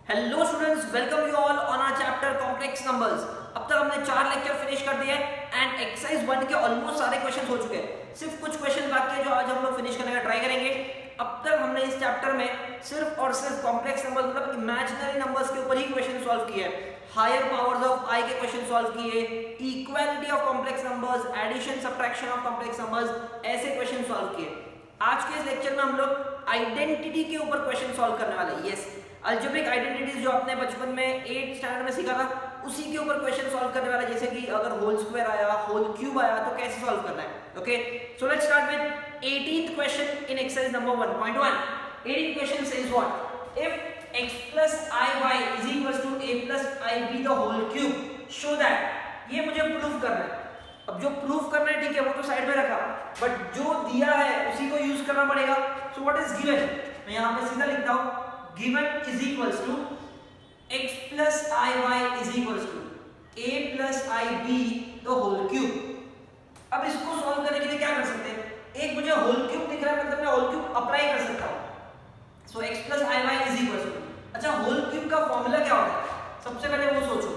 Hello students, welcome you all on our chapter complex numbers. अब तक हमने 4 lecture finish कर दिए एंड एक्सरसाइज 1 के ऑलमोस्ट सारे क्वेश्चन हो चुके हैं। सिर्फ कुछ क्वेश्चन बाकी है जो आज हम लोग फिनिश करने का ट्राई करेंगे। अब तक हमने इस चैप्टर में सिर्फ और सिर्फ कॉम्प्लेक्स नंबर्स मतलब इमेजिनरी नंबर्स के ऊपर ही क्वेश्चन सॉल्व किए हैं। हायर पावर्स ऑफ आई के क्वेश्चन सॉल्व किए, equality of complex numbers, addition subtraction of complex numbers, ऐसे क्वेश्चन सॉल्व किए। आज के इस लेक्चर में हम लोग आइडेंटिटी के ऊपर क्वेश्चन सॉल्व करने वाले हैं। यस, अलजेब्रिक आइडेंटिटीज जो आपने बचपन में 8th स्टैंडर्ड में सीखा था, उसी के ऊपर क्वेश्चन सॉल्व करने वाला। जैसे कि अगर होल स्क्वायर आया, होल क्यूब आया तो कैसे सॉल्व करना है। Okay, so let's start with 18th question in exercise number 1.1। 18th question says what? If x plus iy is equals to a plus ib the whole cube, show that। ये मुझे proof करना है। अब जो proof करना है ठीक है, वो तो साइड में रखा, बट जो दिया है उसी को यूज करना पड़ेगा। So what is given? मैं यहाँ पे सीधा लिखता हूँ, given is equals to x plus iy is equals to a plus ib the whole cube। अब इसको सॉल्व करने के लिए क्या कर सकते हैं? एक मुझे होल क्यूब दिख रहा है, मतलब मैं होल क्यूब अप्लाई कर सकता हूँ। सो x plus iy is equals to, अच्छा होल क्यूब का फॉर्मूला क्या होता है? सबसे पहले वो सोचो,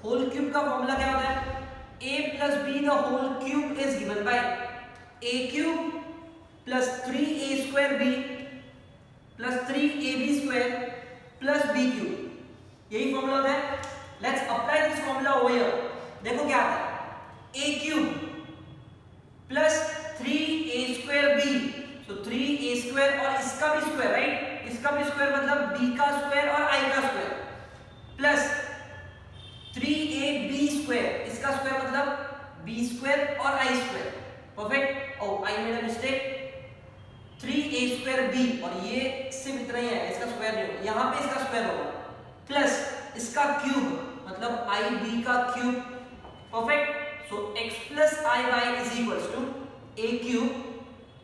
होल क्यूब का फॉर्मूला क्या होता है? a plus b the whole cube is given by a cube plus 3a square b plus 3ab square plus b cube, यही फॉर्मूला होता है। Let's apply this formula over here. देखो क्या आता है, a cube plus 3a square b, so 3a square और इसका भी स्क्वायर, राइट? इसका भी स्क्वायर मतलब b का स्क्वायर और i का स्क्वायर, प्लस 3ab स्क्वायर, इसका स्क्वायर मतलब b स्क्वायर और i square. Perfect. Oh, I made a mistake, 3a square b, और ये सिर्फ इतना ही है, इसका स्क्वायर नहीं होगा, यहाँ पे इसका स्क्वायर होगा, प्लस इसका क्यूब मतलब ib का cube. Perfect. So x plus iy is equals to a cube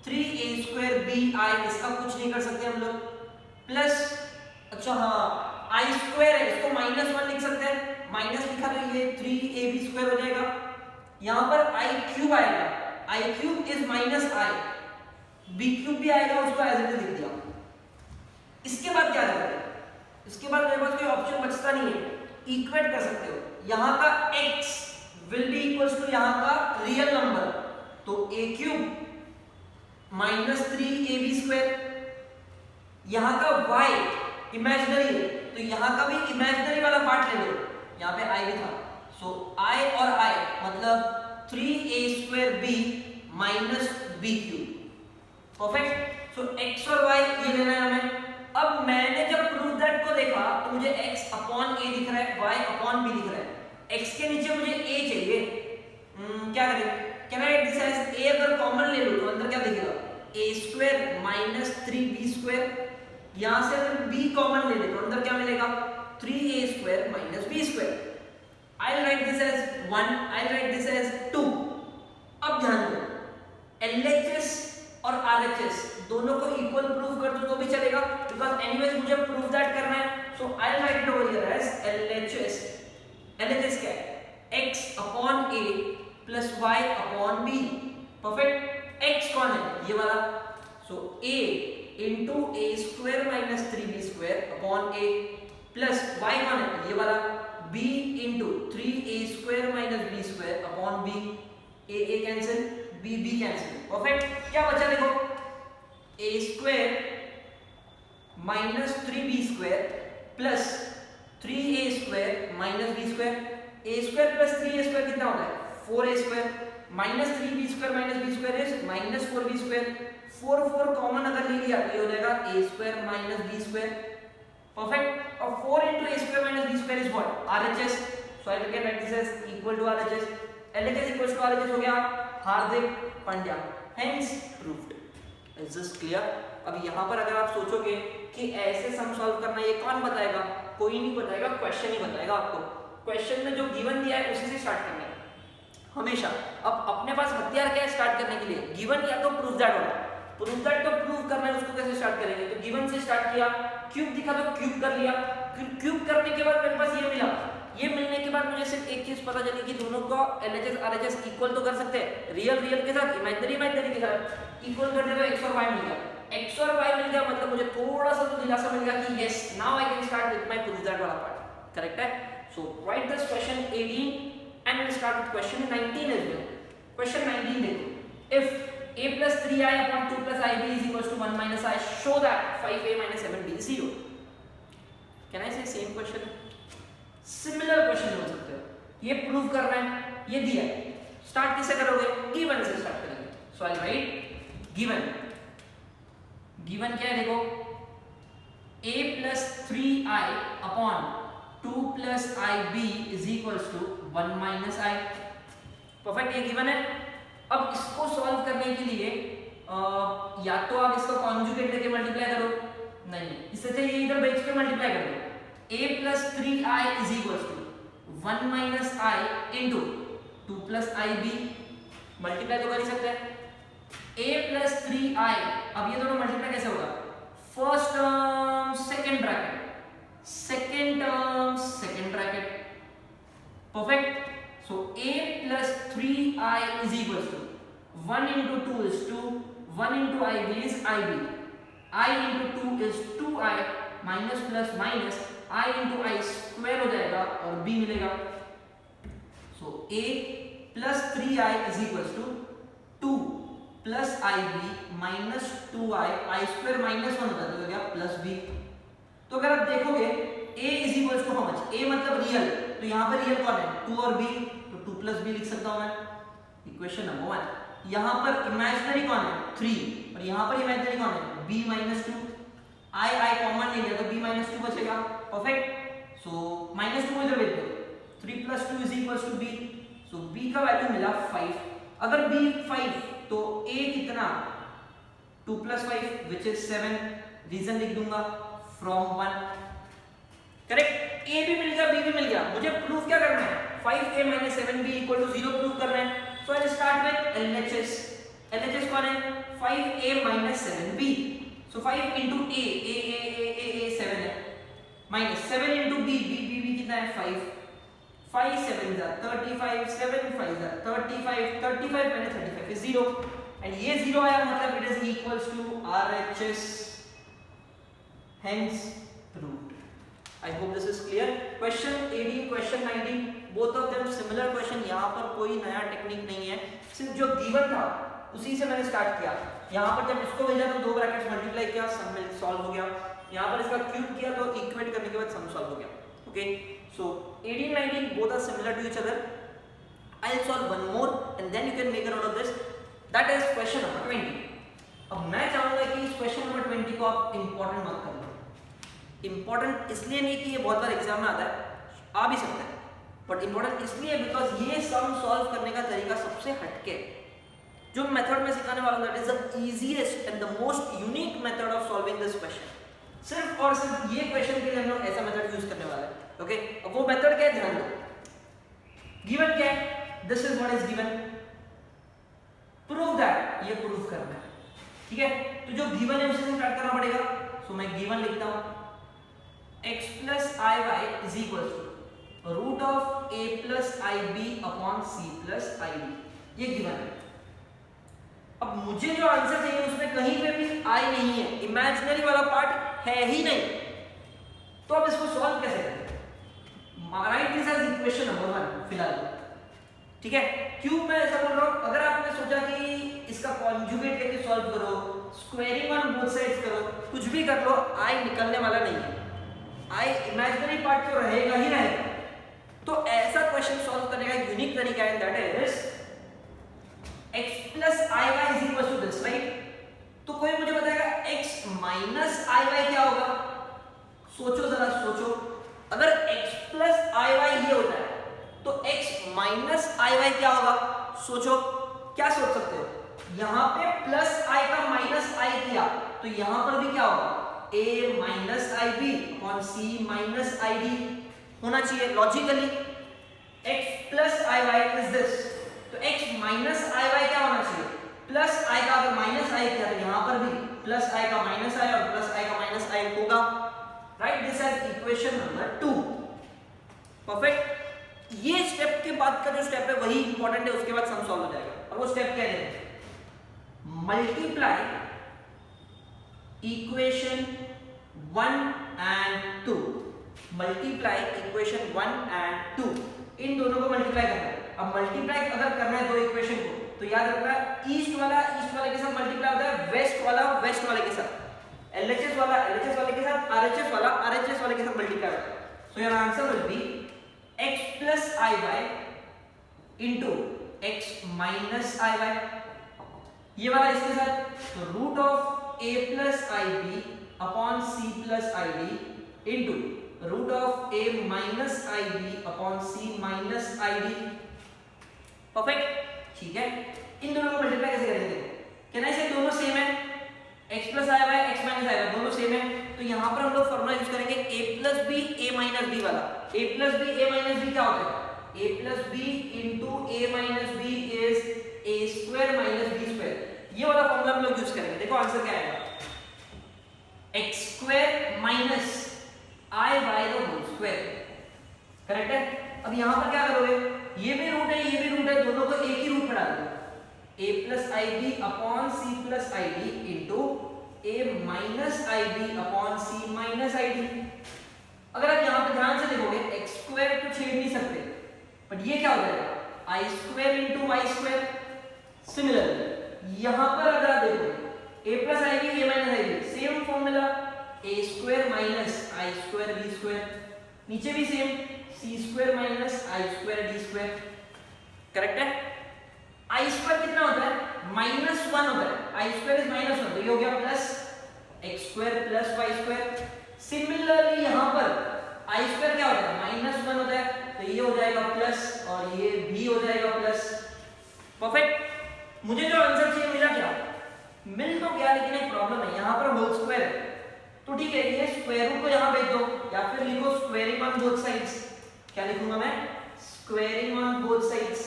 3a square bi, इसका कुछ नहीं कर सकते हम लोग, प्लस अच्छा हाँ i स्क्वायर है, इसको -1 लिख सकते हैं, माइनस लिखा तो ये 3ab स्क्वायर हो जाएगा। यहाँ पर i क्यूब आएगा, i cube is minus i, b cube भी आएगा, उसको एज इट इज लिख दिया। इसके बाद क्या करेंगे? इसके बाद मेरे पास कोई ऑप्शन बचता नहीं है, इक्वेट कर सकते हो। यहाँ का x will be equals to यहाँ का रियल नंबर, तो a cube minus 3ab square, यहाँ का y इमेजिनरी है तो यहाँ का भी इमेजिनरी वाला पार्ट ले लो, यहाँ पे i भी था, सो i और i मतलब 3a square b minus b cube. Perfect. So x और y ये लेना है हमें। अब मैंने जब प्रूफ दैट को देखा तो मुझे x अपॉन a दिख रहा है, y अपॉन b दिख रहा है, x के नीचे मुझे a चाहिए। क्या करें? Can I write this as a? अगर कॉमन ले लो तो अंदर क्या दिखेगा? a square minus 3b square. यहाँ से अगर b कॉमन ले ले तो अंदर क्या मिलेगा? 3a square minus b square. I write this as 1, I write this as 2। अब ध्यान दो, LHS और RHS दोनों को इक्वल प्रूफ कर दो तो भी चलेगा, बिकॉज एनीवेज मुझे प्रूफ दैट करना है। So I will write it over here as LHS। LHS क्या है? x upon a plus y upon b। Perfect. x कौन है? ये वाला, so a into a square minus 3b square upon a, plus y कौन है? ये वाला, b into 3a square minus b square upon b। a cancel, b cancel. Perfect. क्या बचा? देखो, a square minus 3b square plus 3a square minus b square. a square plus 3a square कितना होता है? 4a square minus 3b square minus b square is minus 4b square. 4 common अगर ले लिया तो ये हो जाएगा a square minus b square. Perfect. और 4 into a square minus b square is what? RHS। So I can write this as equal to RHS। LHS equals to RHS हो गया, Hardik Pandya, hence proved. Is this clear? अब यहाँ पर अगर आप सोचोगे कि ऐसे सम सॉल्व करना, ये कौन बताएगा? कोई नहीं बताएगा, क्वेश्चन ही बताएगा आपको। क्वेश्चन में जो गिवन दिया है उसी से स्टार्ट करना है हमेशा। अब अपने पास हथियार क्या है स्टार्ट करने के लिए? गिवन या तो प्रूफ दैट होगा। प्रूफ दैट तो प्रूव करना है, उसको कैसे स्टार्ट करेंगे? तो गिवन से स्टार्ट किया, क्यूब दिखा तो क्यूब कर लिया, फिर क्यूब करने के बाद मेरे पास ये मिला, ये मिलने के बाद मुझे सिर्फ एक चीज पता चली कि दोनों को LHS RHS इक्वल तो कर सकते हैं, रियल के साथ, इमेजिनरी के साथ इक्वल कर दे तो x और y मिल गया। x और y मिल गया मतलब मुझे थोड़ा सा तो दिलासा मिल गया कि yes now I can start with my proof that वाला पार्ट, करेक्ट है। So write this question 18 and will start with question 19 as well. Question 19 देखो, if a plus 3i upon 2 plus ib is equals to 1 minus i, show that 5a minus 7b is 0. Can I say same question? Similar question बोल सकते हो, ये prove करना है, ये दिया है, स्टार्ट किससे करोगे, गिवन से स्टार्ट करेंगे। सो आई राइट गिवन, गिवन क्या है देखो, a plus 3i upon 2 plus ib is equals to 1 minus i, perfect, ये गिवन है। अब इसको सॉल्व करने के लिए या तो आप इसका कॉन्जुगेट लेके मल्टीप्लाई करो, नहीं इससे चाहिए इधर बेच के मल्टीप्लाई कर दो, a plus 3i is equals to 1 minus i into 2 plus ib, multiply तो कर ही सकते हैं, a plus 3i, अब ये दोनों मल्टीप्लाई कैसे होगा, first term second bracket, second term second bracket, perfect. So a plus 3i is equals to 1 into 2 is 2, 1 into ib is ib, I into 2 is 2i, minus plus minus I into i square हो जाएगा और b मिलेगा। So a plus 3i is equals to 2 plus ib minus 2i, I square minus 1 होता है तो क्या plus b। तो अगर आप देखोगे a is equals to how much, a मतलब रियल, तो यहाँ पर रियल कौन है, 2 और b, 2 प्लस बी लिख सकता हूं मैं, इक्वेशन नंबर 1। यहां पर इमेजिनरी कौन है 3 और यहां पर इमेजिनरी कौन है b माइनस 2, आई कॉमन ले लिया तो b माइनस 2 बचेगा, परफेक्ट। सो माइनस 2 इधर भेज दो, 3 plus 2 is equals to b, so b का वैल्यू मिला 5। अगर b 5 तो a कितना 2 प्लस 5 विच इज 7, रीजन लिख दूंगा फ्रॉम 1, करेक्ट। a भी मिल गया b भी मिल गया, मुझे प्रूफ क्या करना है, 5a minus 7b equal to 0 prove करना है। So I'll start with LHS, LHS कौन है 5a minus 7b, so 5 into a 7 है, minus 7 into b कितना है 5, 5 7 जा 35, 7 5 जा 35, 35 minus 35 is 0 and ये 0 आया मतलब it is equals to RHS, hence proved। I hope this is clear। Question 18, question 19, both of them similar question, यहाँ पर कोई नया टेक्निक नहीं है, सिर्फ जो गिवन था उसी से मैंने स्टार्ट किया। यहाँ पर जब इसको भेजा तो दो ब्रैकेट्स मल्टीप्लाई किया, सम में सॉल्व हो गया, यहाँ पर इसका क्यूब किया तो इक्वेट करने के बाद सम सॉल्व हो गया। Okay, so 18 19 both are similar to each other। I'll solve one more and then you can make a note of this, that is question number 20। अब मैं चाहूंगा कि इस क्वेश्चन नंबर 20 को आप इंपॉर्टेंट मत कर लो, इंपॉर्टेंट इसलिए नहीं कि ये बहुत बार एग्जाम में आता है, आ भी सकता है, बट इंपॉर्टेंट इसलिए बिकॉज ये सम सॉल्व करने का तरीका सबसे हटके, जो मेथड में सिखाने वाला हूं that is the easiest and the most unique method of solving this question. सिर्फ और सिर्फ ये क्वेश्चन के लिए हम लोग ऐसा मेथड यूज करने वाले हैं। ओके, अब वो मेथड क्या है ध्यान दो, गिवन क्या है, this is what is given, prove that, ये प्रूव करना है, ठीक है। तो जो गिवन है उसे से स्टार्ट करना पड़ेगा। सो मैं गिवन लिखता हूं, x plus iy is equals to root of a plus ib upon c plus id, ये गिवन है। अब मुझे जो आंसर चाहिए उसमें कहीं पे भी i नहीं है, इमेजिनरी वाला पार्ट है ही नहीं, तो अब इसको सॉल्व कैसे करें, write this as equation number 1 फिलहाल, ठीक है। क्यों मैं ऐसा बोल रहा हूं, अगर आपने सोचा कि इसका कॉन्जुगेट लेके सॉल्व करो, स्क्वायरिंग ऑन बोथ साइड्स करो, कुछ भी कर लो, i निकलने वाला नहीं है, आई इमेजिनरी पार्ट तो रहेगा ही रहेगा। तो ऐसा क्वेश्चन सॉल्व करने का एक यूनिक तरीका है, that is x plus iy is equal to this, right. तो कोई मुझे बताएगा x minus iy क्या होगा, सोचो जरा सोचो, अगर x plus iy ये होता है तो x minus iy क्या होगा, सोचो, क्या सोच सकते हो, यहां पे प्लस i का माइनस i किया तो यहां पर भी क्या होगा, a minus ib upon c minus id होना चाहिए logically. x plus iy is this, तो x minus iy क्या होना चाहिए, प्लस i का अगर माइनस i किया तो यहां पर भी प्लस i का माइनस i और प्लस i का माइनस i होगा, right. This is equation number 2, perfect. ये स्टेप के बाद का जो स्टेप है वही इंपॉर्टेंट है, उसके बाद सम सॉल्व हो जाएगा। और वो स्टेप क्या है, multiply equation 1 and 2, multiply equation 1 and 2, इन दोनों को मल्टीप्लाई करना है। अब मल्टीप्लाई अगर करना है दो इक्वेशन को, तो याद रखना ईस्ट वाला ईस्ट वाले के साथ मल्टीप्लाई होता है, वेस्ट वाला वेस्ट वाले के साथ, एलएचएस वाला एलएचएस वाले के साथ, आरएचएस वाला आरएचएस वाले के साथ मल्टीप्लाई होता है। So your answer will be x plus i y into x minus i y, ये वाला इसके साथ, तो root of a plus i b upon c plus i d into root of a minus i b upon c minus i d. Perfect, ठीक है। इन दोनों को multiply कैसे करेंगे? कैन आई से दोनों सेम है, x plus i y x minus i y दोनों सेम है, तो यहाँ पर हम लोग फॉर्मूला यूज करेंगे a plus b a minus b वाला। a plus b a minus b क्या होता है? a plus b into a minus b is a square minus b square, ये वाला फॉर्मूला हम लोग यूज करेंगे। देखो आंसर क्या आएगा, x square minus i y the whole square, correct है। अब यहाँ पर क्या करोगे, ये भी रूट है ये भी रूट है, दोनों को एक ही रूट में डाल दो, a plus i b upon c plus i d into a minus i b upon c minus i d. अगर आप यहाँ पे ध्यान से देखोगे x स्क्वायर तो छेड़ नहीं सकते, बट ये क्या हो जाएगा i square into y square. Similar यहाँ पर अगर आप देखोगे a plus i b a minus i b, same formula a square minus i square b square, नीचे भी same c square minus i square d square, correct है। I square कितना होता है, माइनस 1 होता है, आई स्क्वायर इज माइनस 1, तो ये हो गया plus x square plus y square. Similarly यहाँ पर आई स्क्वायर क्या होता है, माइनस 1 होता है, तो ये हो जाएगा प्लस और ये भी हो जाएगा प्लस। परफेक्ट, मुझे जो आंसर चाहिए मिला क्या, मिल तो गया, लेकिन एक प्रॉब्लम है, यहाँ पर होल स्क्वायर है, तो ठीक है ये स्क्वायर रूट को यहाँ भेज दो, या फिर लिखो स्क्वायरिंग ऑन बोथ साइड्स। क्या लिखूंगा मैं, squaring on both sides,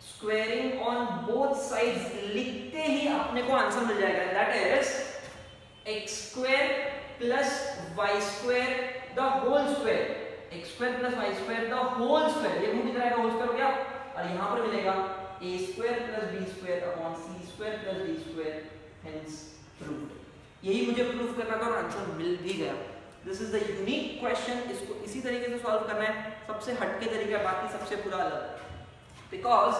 squaring on both sides लिखते ही अपने को आंसर मिल जाएगा, that is x square plus y square the whole square, x square plus y square the whole square, ये रूट इधर आएगा होल स्क्वायर हो गया, और यहाँ पर मिलेगा a square plus b square upon c square plus d square, hence proved. यही मुझे प्रूव करना था और आंसर मिल भी गया। This is the unique question, इसको इसी तरीके से सॉल्व करना है, सबसे हटके तरीका, बाकी सबसे पूरा अलग, बिकॉज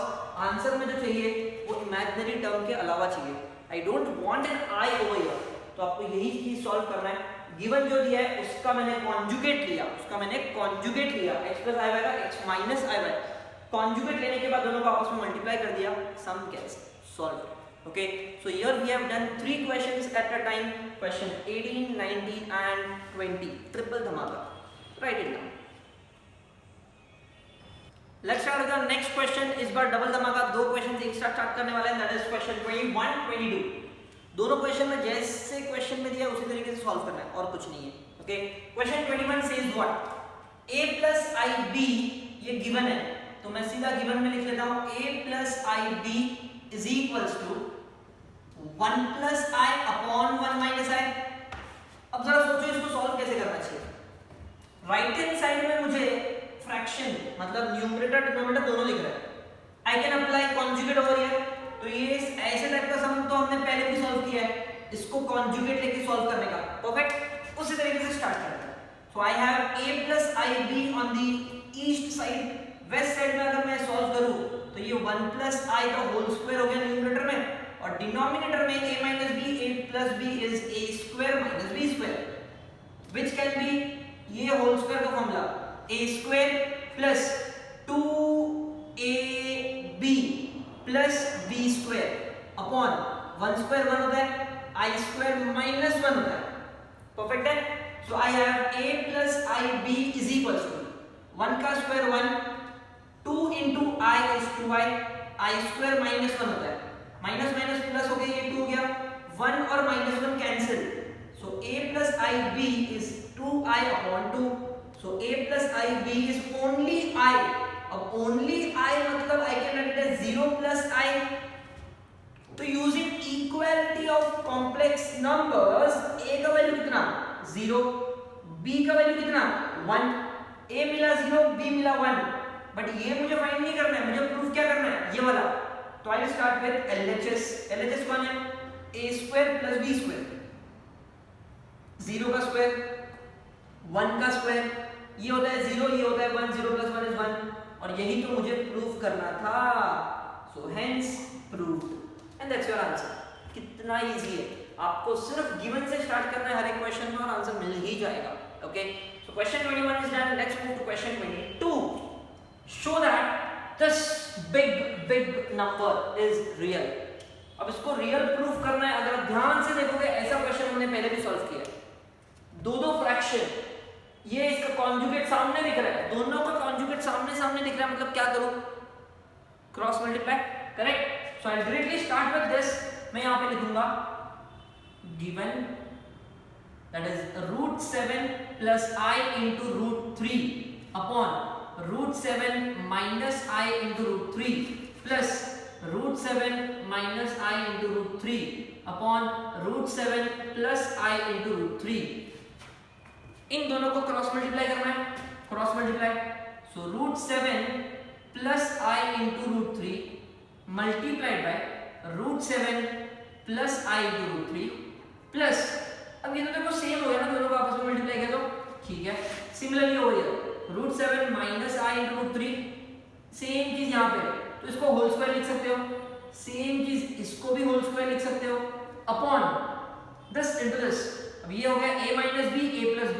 आंसर में जो चाहिए वो इमेजिनरी टर्म के अलावा चाहिए। I don't want an I over here, तो आपको यही चीज सॉल्व करना है। गिवन जो दिया है उसका मैंने कॉन्जुगेट लिया, x प्लस आई वाई का x minus i Y, conjugate लेने के बाद दोनों को आपस में मल्टीप्लाई कर दिया, some cancel, solve. Okay, so here we have done 3 questions at a time, question 18, 19 and 20, triple dhamaka. Write it down. Let's start with the next question. इस बार डबल धमाका, 2 क्वेश्चन एक साथ स्टार्ट करने वाले हैं, that is question 21, 22. दोनों question में जैसे क्वेश्चन में दिया उसी तरीके से सॉल्व करना है, और कुछ नहीं है। Okay, question 21 says what? a plus ib ये गिवन है, तो मैं सीधा गिवन में लिख लेता हूँ a plus ib is equals to 1 plus i upon 1 minus i। अब जरा सोचो इसको सॉल्व कैसे करना चाहिए। राइट हैंड साइड में मुझे फ्रैक्शन मतलब न्यूमरेटर डिनोमिनेटर दोनों लिख रहा है, I can apply conjugate over here, तो ये ऐसे टाइप का सम तो हमने पहले भी सॉल्व किया है, इसको कॉन्जुगेट लेके सॉल्व करने का, परफेक्ट, उसी तरीके से स्टार्ट करते हैं। So I have a plus ib on the east side, west side में अगर मैं सॉल्व करूं तो ये 1 plus i का होल स्क्वायर हो गया न्यूमरेटर में, और डिनोमिनेटर में a minus b, a plus b is a square minus b square, which can be ये होल स्क्वायर का formula a square plus 2ab plus b square upon 1 square 1 होता है, i square minus 1 होता है, perfect है। So I have a plus ib is equals to 1 का square 1, 2 into i is 2i, i square minus 1 होता है, minus minus plus हो गया, ये 2 हो गया, 1 और minus 1 cancel, so a plus ib is 2i upon 2, so a plus ib is only I, अब only I मतलब I can write it as 0 plus I, तो using equality of complex numbers a का value कितना 0, b का value कितना 1, a मिला 0, b मिला 1, but ये मुझे फाइंड नहीं करना है, मुझे प्रूफ क्या करना है, ये वाला। तो I will start with LHS। LHS कौन है, a square plus b square, 0 का स्क्वायर, 1 का स्क्वायर, ये होता है 0, ये होता है 1, 0 + 1 = 1, और यही तो मुझे प्रूव करना था। So hence proved, and that's your answer. कितना इजी है, आपको सिर्फ गिवन से स्टार्ट करना है हर एक क्वेश्चन में और आंसर मिल ही जाएगा। Okay, so question 21 is done. Let's move to question 22। Show that this big number is real. अब इसको रियल प्रूफ करना है। अगर आप ध्यान से देखोगे, ऐसा क्वेश्चन हमने पहले भी सॉल्व किया है। दो फ्रैक्शन, ये इसका कॉन्जुगेट सामने दिख रहा है, दोनों का कॉन्जुगेट सामने दिख रहा है, मतलब क्या करूं, cross multiply, correct. So I directly start with this. मैं यहां पे लिखूंगा given that is √7 + i × √3 upon √7 - i × √3 plus √7 - i × √3 upon √7 + i × √3। इन दोनों को क्रॉस मल्टीप्लाई करना है, cross multiply. So √7 + i × √3 multiplied by √7 + i × √3 plus, अब ये तो देखो सेम हो गया ना, दोनों को आपस में मल्टीप्लाई किया तो ठीक है। सिमिलरली हो गया √7 - i × √3, सेम चीज यहाँ पे, तो इसको होल स्क्वायर लिख सकते हो, सेम चीज इसको भी होल स्क्वायर लिख सकते हो, अपॉन दिस इनटू दिस। अब ये हो गया a - b, a + b,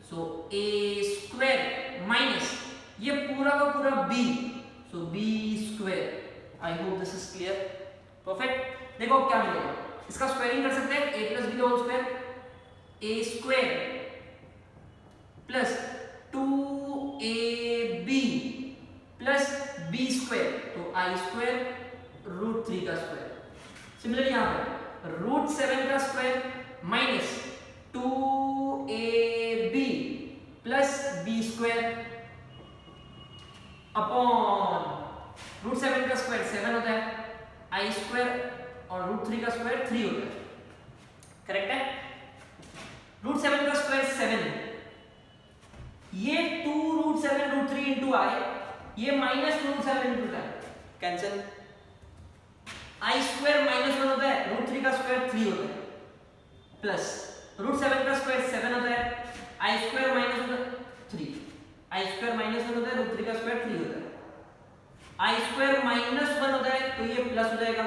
so a² minus ये पूरा का पूरा b, so b²। I hope this is clear, perfect. देखो अब क्या मिलेगा, इसका स्क्वायरिंग कर सकते हैं, a + b का whole square, a² plus 2ab plus b², तो i² √3 का स्क्वायर। सिमिलरली यहाँ पे √7 का square minus 2ab plus b² upon √7 का स्क्वायर 7 होता है, i² और √3 का स्क्वायर 3 होता है, करेक्ट है। √7 का स्क्वायर 7 है, ये 2√7 √3 into i, ये -2√7 into 10 कैंसिल, i² -1 होता है, √3 का स्क्वायर 3 होता है, प्लस √7 का स्क्वायर 7 होता है, i² -1 होता है 3, i² -1 होता है, √3 का स्क्वायर 3 होता है, i² -1 होता है, तो ये प्लस हो जाएगा।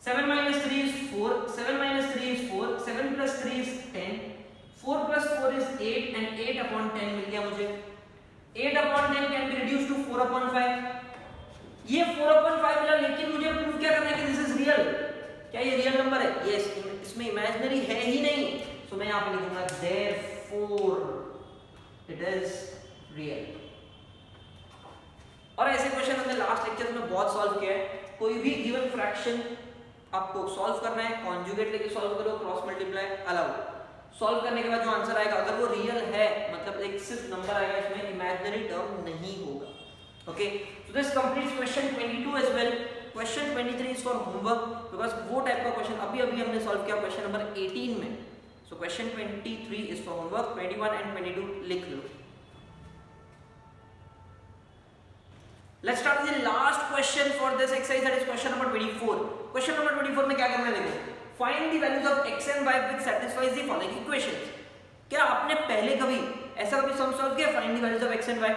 7 - 3 is 4, 7 - 3 is 4, 7 + 3 is 10, 4 + 4 is 8, and 8/10 मिल गया मुझे। 8/10 can be reduced to 4/5। ये 4/5 मिला, लेकिन मुझे प्रूव क्या करना है कि दिस इज रियल। क्या ये रियल नंबर है? यस, इसमें इमेजिनरी है ही नहीं, सो मैं यहाँ पे लिखूंगा therefore it is real। और ऐसे क्वेश्चन हमने लास्ट लेक्चर में बहुत सॉल्व किया है। कोई भी गिवन फ्रैक्शन आपको सॉल्व करना है, कॉन्जुगेट लेके सॉल्व करो, क्रॉस मल्टीप्लाई अलाउड। सॉल्व करने के बाद जो आंसर आएगा, अगर वो रियल है, मतलब एक सिर्फ नंबर आएगा, इसमें इमेजिनरी टर्म नहीं होगा। Okay, so this completes question 22 as well. Question 23 is for homework, because वो टाइप का क्वेश्चन अभी हमने सॉल्व किया क्वेश्चन नंबर 18 में। So question 23 is for homework, 21 and 22 लिख लो। Let's start with the last question for this exercise, that is question number 24. Question number 24 में क्या करना है देखो, find the values of x and y which satisfies the following equations। क्या आपने पहले कभी ऐसा कभी सम सॉल्व किया, find the values of x and y?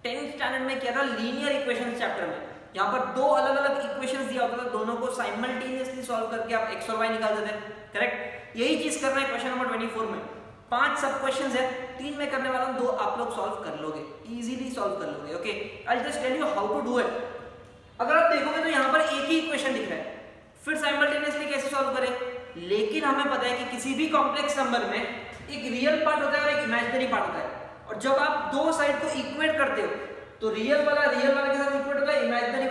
10th standard में किया था लीनियर इक्वेशंस चैप्टर में। यहाँ पर दो अलग अलग इक्वेशंस दिया होता था, दोनों को साइमल्टेनियसली सॉल्व करके आप x और y निकाल देते हैं, करेक्ट। यही चीज करना है क्वेश्चन नंबर 24 में। 5 सब क्वेश्चंस है, 3 में करने वाला हूं, 2 आप लोग सॉल्व कर लोगे, इजीली सॉल्व कर लोगे। Okay, I will just tell you how to do it. अगर आप देखोगे तो यहाँ पर एक ही इक्वेशन दिख रहा है, फिर साइमल्टेनियसली कैसे सॉल्व करें। लेकिन हमें पता है कि किसी भी कॉम्प्लेक्स नंबर में एक रियल पार्ट होता है और एक इमेजिनरी पार्ट होता है, और जब आप दो साइड को इक्वेट करते हो तो रियल वाला के साथ इक्वेट होता है, इमेजिनरी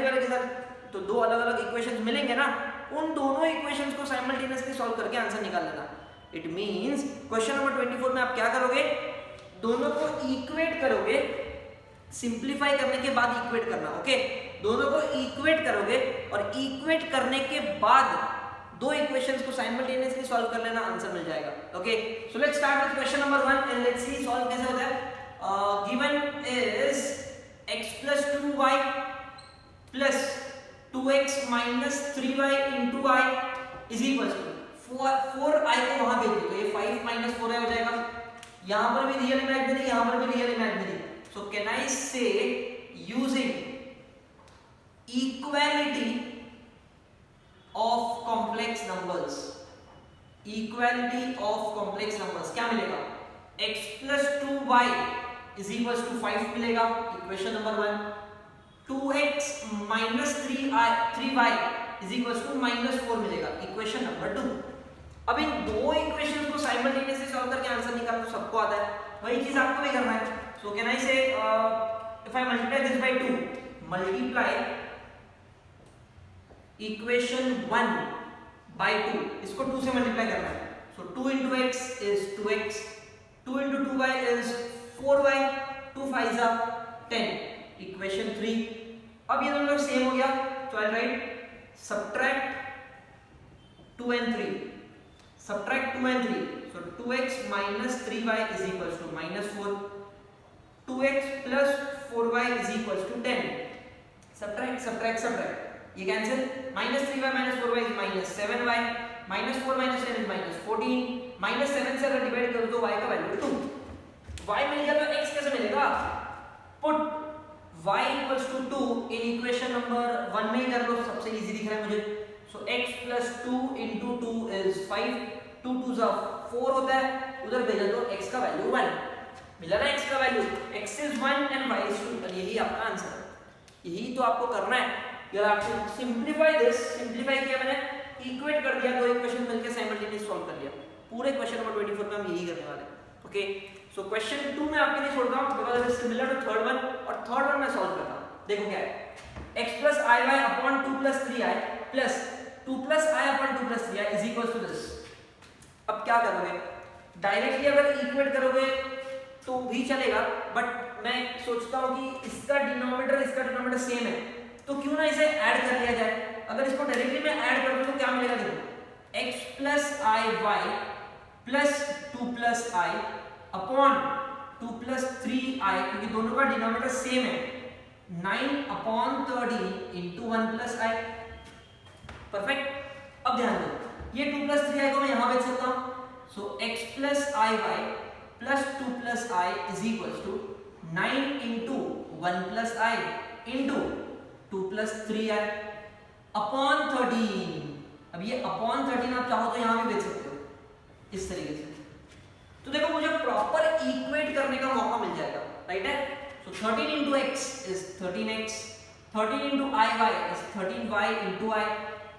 वाला के साथ, तो दो अलग अलग इक्वेशंस मिलेंगे ना, उन दोनों इक्वेशंस को साइमल्टेनियसली सॉल्व करके आंसर निकाल लेना। इट मींस क्वेश्चन नंबर 24 में आप क्या करोगे, दोनों को इक्वेट करोगे, सिंप्लीफाई करने के बाद इक्वेट करना। ओके, दोनों को इक्वेट करोगे और इक्वेट करने के बाद दो इक्वेशंस को साइमल्टेनियसली सॉल्व कर लेना, आंसर मिल जाएगा। Okay, so let's start with question number 1 and let's see solve कैसे होता है। Given is x + 2y + 2x - 3y * i is equal to 4i को वहां भेज दो, तो ये रियल इमेजिनरी, यहां पर भी real imaginary. So can I say using equality of complex numbers, equality of complex numbers क्या मिलेगा? x plus 2y is equals to 5 मिलेगा, equation number 1. 2x minus 3y is equals to minus 4 मिलेगा, equation number 2. अब इन दो equation को simultaneously solve करके answer निकालना सबको आता है, वही चीज आपको भी करना है. सो कैन आई से if I multiply this by 2, multiply equation 1 by 2, इसको 2 से मल्टीप्लाई करना है. सो 2 into x is 2x, 2 into 2y is 4y, 2 5s are 10, equation 3. अब ये दोनों सेम हो गया, तो आई right subtract 2 and 3, subtract 2 and 3. So 2x minus 3y is equals to minus 4, 2x plus 4y is equals to 10. Subtract, subtract, subtract. ये cancel, minus 3y minus 4y is minus 7y, minus 4 minus 10 is minus 14, minus 7 से अगर divide करो तो y का value 2. y मिल गया तो x कैसे मिलेगा? Put y equals to 2 in equation number 1 में ही कर लो, सबसे इजी दिख रहा है मुझे. सो x plus 2 into 2 is 5, 2 2s are 4 होता है, उधर भेजा तो x का वैल्यू 1 मिला ना. x का value x is 1 and y is 2, और यही आपका आंसर है. यही तो आपको करना है. You have to simplify this. Simplify किया मैंने, इक्वेट कर दिया, दो इक्वेशन मिलके साइमल्टेनियसली सॉल्व कर लिया. पूरे क्वेश्चन नंबर 24 में हम यही करने वाले हैं. ओके, सो क्वेश्चन 2 में आपके लिए छोड़ रहा हूं because it is similar to third one, और थर्ड वन मैं सॉल्व करता हूं. देखो क्या है, x plus iy upon 2 plus 3i plus 2 plus i upon 2 plus 3i is equals to this. अब क्या करोगे? डायरेक्टली अगर इक्वेट करोगे तो भी चलेगा, बट मैं सोचता हूं कि इसका डिनोमिनेटर सेम है, तो क्यों ना इसे ऐड कर लिया जाए. अगर इसको डायरेक्टली मैं ऐड कर दूं तो क्या मिलेगा? देखो, x plus iy plus 2 plus i upon 2 plus 3i, क्योंकि दोनों का डिनोमिनेटर सेम है, 9 upon 30 into 1 plus i. Perfect. अब ध्यान दो, ये 2 plus 3i को मैं यहां भेज सकता हूं. सो x plus iy plus 2 plus i is equals to 9 into 1 plus i into 2 plus 3i upon 13. अब ये upon 13 आप चाहो तो यहां भी भेज सकते हो इस तरीके से. तो देखो मुझे प्रॉपर इक्वेट करने का मौका मिल जाएगा, राइट है. सो 13 into x is 13x, 13 into iy is 13y into i,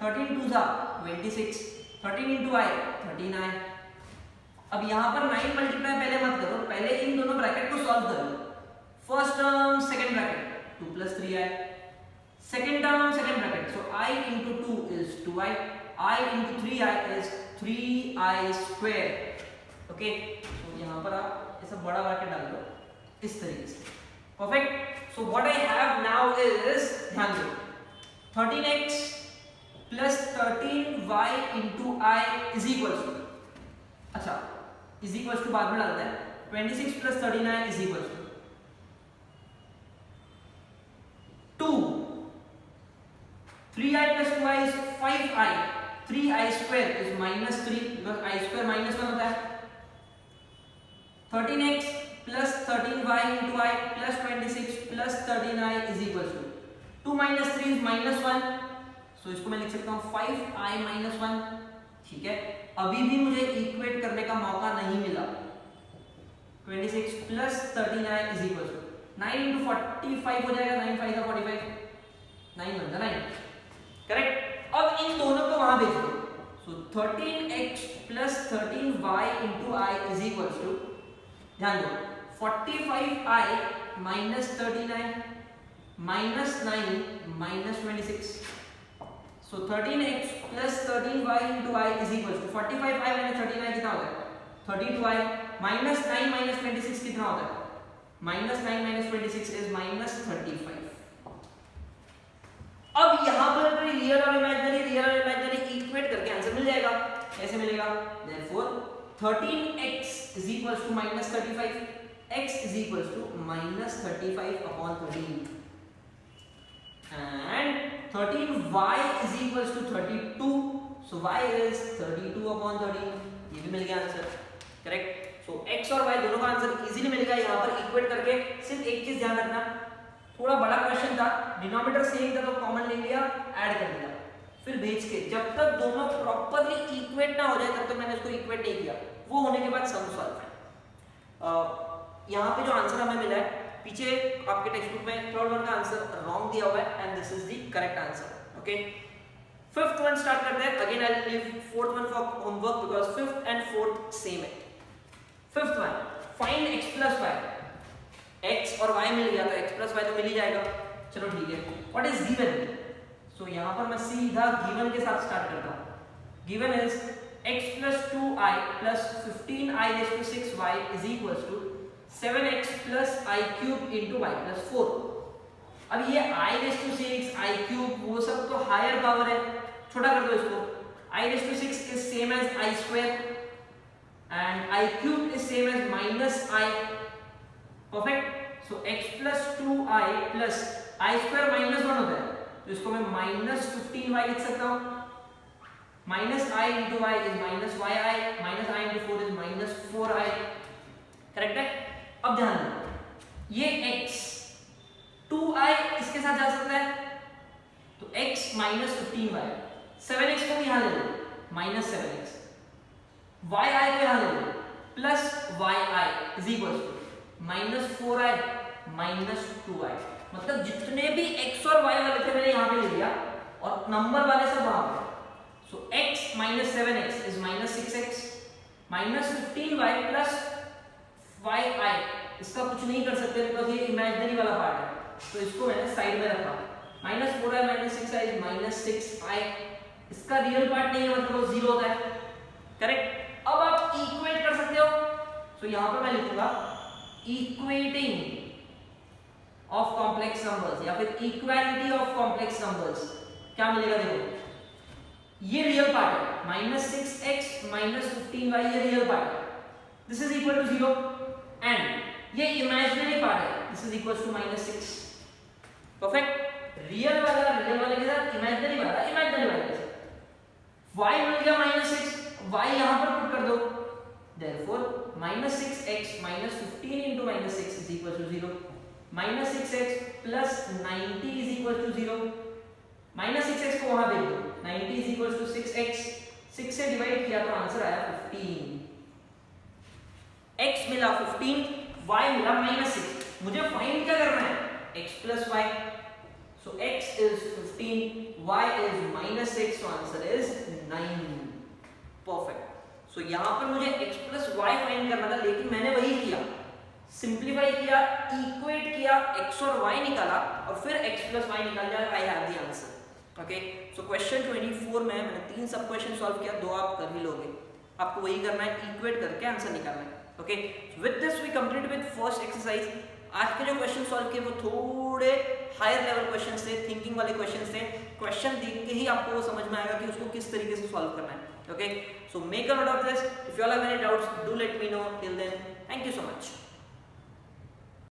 13 2s are 26, 13 into i 13i. अब यहां पर 9 मल्टीप्लाई पहले मत करो, पहले इन दोनों ब्रैकेट को सॉल्व कर लो. First term second bracket 2 plus 3i, second term second bracket, so I into 2 is 2i, I into 3i is 3i square. Okay, so यहाँ पर आप ऐसा बड़ा ब्रैकेट डाल दो इस तरीके से. Perfect. So what I have now is, ध्यान दो, 13x plus 13y into i is equals to, अच्छा is equals to बाद में डालते हैं, 26 plus 39 is equals to 2. 3i plus 2i is 5i, 3i square is minus 3 because i square minus 1 होता है. 13x plus 13y into i plus 26 plus 13i is equals to 2 minus 3 is minus 1, so इसको मैं लिख सकता हूँ 5i minus 1. ठीक है, अभी भी मुझे इक्वेट करने का मौका नहीं मिला. 26 plus 13i is equals to 9 into 45 हो जाएगा, 9 5 का 45, 9 बनता 9. करेक्ट. अब इन दोनों को वहां भेज दो. सो 13x plus 13y into i is equals to, ध्यान दो, 45i minus 39 minus 9 minus 26. So 13x plus 13y into i is equals to 45i minus 39 कितना होता है? 32i minus 9 minus 26 कितना होता है? minus 9 minus 26 is minus 35. अब यहां पर रियल और इमेजिनरी इक्वेट करके आंसर मिल जाएगा. कैसे मिलेगा? therefore 13x is equals to minus 35, x is equals to minus 35 upon 13, and 13y is equals to 32, so y is 32 upon 13. ये भी मिल गया आंसर. करेक्ट. सो x और y दोनों का आंसर इजीली मिलेगा यहाँ पर इक्वेट करके। सिर्फ एक चीज ध्यान रखना, थोड़ा बड़ा क्वेश्चन था, डिनोमिनेटर सेम था तो कॉमन ले लिया, ऐड कर दिया, फिर भेज के जब तक दोनों प्रॉपर्ली इक्वेट ना हो जाए तब तक मैंने इसको इक्वेट नहीं किया, वो होने के बाद सम सॉल्व है। यहाँ पे जो आंसर हमें मिला है, पीछे आपके टेक्स्ट बुक में थर्ड वन का आंसर रॉन्ग दिया हुआ है and this is the correct answer. Okay, fifth one start करते हैं। Again I will leave fourth one for homework because fifth and fourth same है। Fifth one, find x plus y। x और y मिल गया तो x plus y तो मिल ही जाएगा, चलो ठीक है। What is given? सो यहाँ पर मैं सीधा गिवन के साथ स्टार्ट करता हूँ। Given is x plus 2i plus 15i raised to 6y is equals to 7x plus i cube into y plus 4। अब ये i raised to 6, i cube वो सब तो हायर पावर है, छोटा कर दो इसको। i raised to 6 is same as i square and i cube is same as minus I। perfect। so x plus 2i plus i square minus 1 होता है तो इसको मैं minus 15y लिख सकता हूँ। minus I into y is minus yi, minus I into 4 is minus 4i। Correct है? अब ध्यान दो, ये x 2i इसके साथ जा सकता है तो x minus 15y, 7x को भी यहाँ ले लो minus 7x, yi को यहाँ ले लो plus yi is equals to minus 4i minus 2i। मतलब जितने भी x और y वाले थे मैंने यहाँ पे ले लिया और नंबर वाले सब वहां पे। so x minus 7x is minus 6x minus 15y plus yi। इसका कुछ नहीं कर सकते बिकॉज़ ये इमेजिनरी वाला पार्ट है तो इसको मैंने साइड में रखा। minus 4i minus 6i is minus 6i। इसका रियल पार्ट नहीं है मतलब वो जीरो होता है। करेक्ट? अब आप इक्वेट कर सकते हो। so यहाँ पर मैं लिखूंगा इक्वेटिंग ऑफ कॉम्प्लेक्स नंबर्स या फिर इक्वालिटी ऑफ कॉम्प्लेक्स नंबर्स। क्या मिलेगा देखो, ये रियल पार्ट है minus 6x minus 15y, ये रियल पार्ट है, this is equal to 0 and ये इमेजिनरी पार्ट है, this is equal to minus 6। Perfect. Real वाले के साथ इमेजिनरी वाला के साथ y मिल गया minus 6, y यहां पर पुट कर दो, therefore minus 6x minus 15 into minus 6 is equal to 0। minus 6x plus 90 is equal to 0। minus 6x को वहां भेज दो, 90 is equal to 6x, 6 से डिवाइड किया तो आंसर आया 15। x मिला 15, y मिला minus 6। मुझे फाइंड क्या करना है? x plus y। so x is 15, y is minus 6, so answer is 9। perfect। so यहाँ पर मुझे x plus y फाइंड करना था लेकिन मैंने वही किया, सिंप्लीफाई किया, इक्वेट किया, x और y निकाला और फिर x plus y निकाल लिया, I have the answer. Okay, so question 24 में मैंने 3 सब क्वेश्चन सॉल्व किया, 2 आप कर ही लोगे। आपको वही करना है, इक्वेट करके आंसर निकालना है। Okay, with this we complete with first exercise. आज के जो क्वेश्चन सॉल्व किए वो थोड़े हायर लेवल क्वेश्चन थे, थिंकिंग वाले क्वेश्चन थे। क्वेश्चन देख के ही आपको वो समझ में आएगा कि उसको किस तरीके से सॉल्व करना है। Okay, so make a note of this. If you all have any doubts do let me know. Till then, thank you so much.